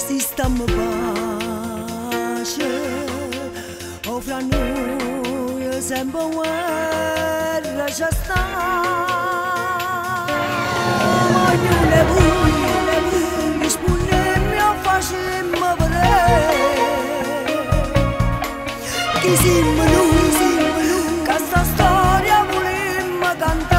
si stiamo pace, o fra noi sempre guerra c'è sta. Ognuno è voi, rispondiamo a facciamo vedere chi siamo noi, che sta storia vogliamo cantare.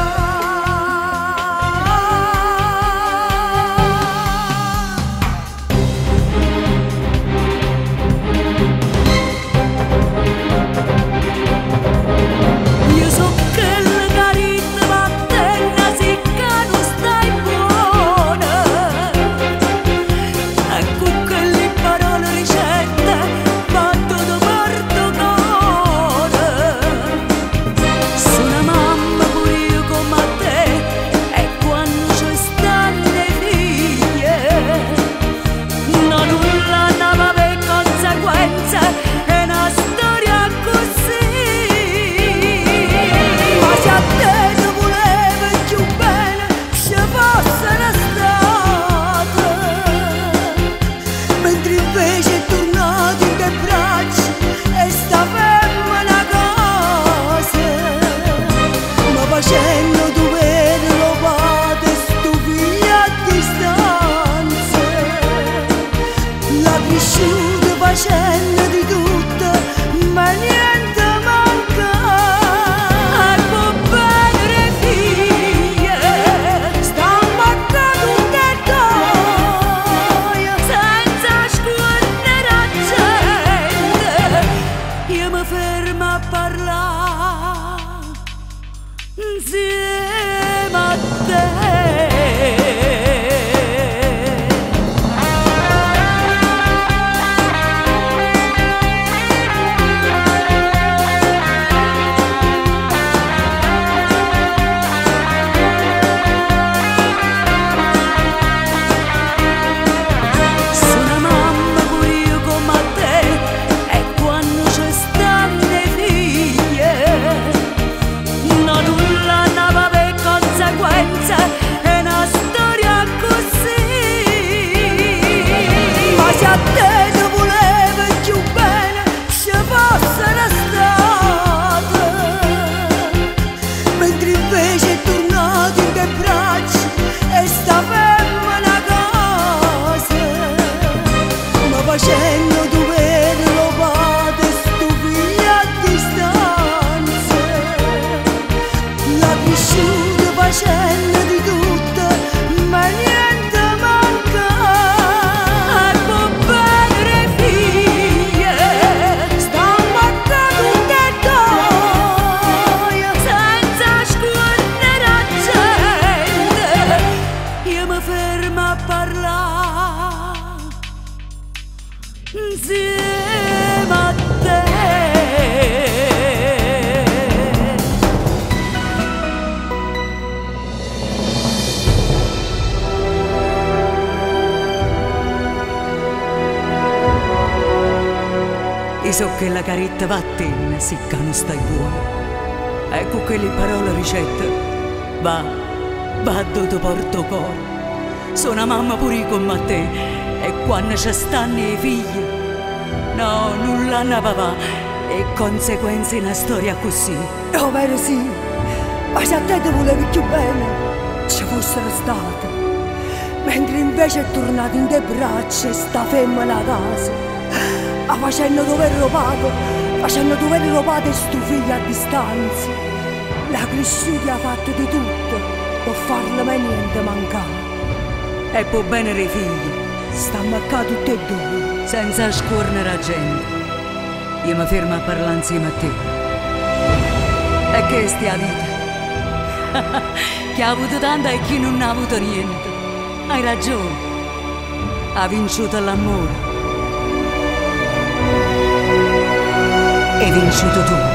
Facendo dovere lo vado sto figlio a distanza, l'ha cresciuto facendo di tutto ma niente manca. E può bene le figlie stiamo a tutte e due senza scorrere la gente. Io mi fermo a parlare insieme a te. Sono mamma pure io come te, e quando ci stanno le figlie non nulla andava per conseguenze, è una storia così. Ma se a te ti volevo più bene ci fossero state, mentre invece è tornato in te braccia e stavamo una cosa, ma facendo dovere lo vado sto figlio a distanza, l'ha cresciuto facendo di tutto ma niente manca. E può bene le figlie stiamo a tutte e due senza scorrere la gente. Io mi fermo a parlare insieme a te. E so che la caretta va a te, sì che non stai buono. Ecco quelle parole ricette, va dove ti porto cuore. Sono mamma pure come te, e quando ci stanno i figli, no, nulla ne va, e conseguenze in una storia così. Oh, vero sì, ma se a te ti volevi più bene, ci fossero state, mentre invece è tornato in te braccia e sta ferma la casa. Facendo dovere rubato, e sto figlio a distanza. La cresciuta ha fatto di tutto, per farle mai niente mancare. E può bene i figli, stiamo a casa tutte e due, senza scorrere la gente. Io mi fermo a parlare insieme a te. E che stia vita? Chi ha avuto tanto e chi non ha avuto niente. Hai ragione, ha vinto l'amore. Hai vinto tu.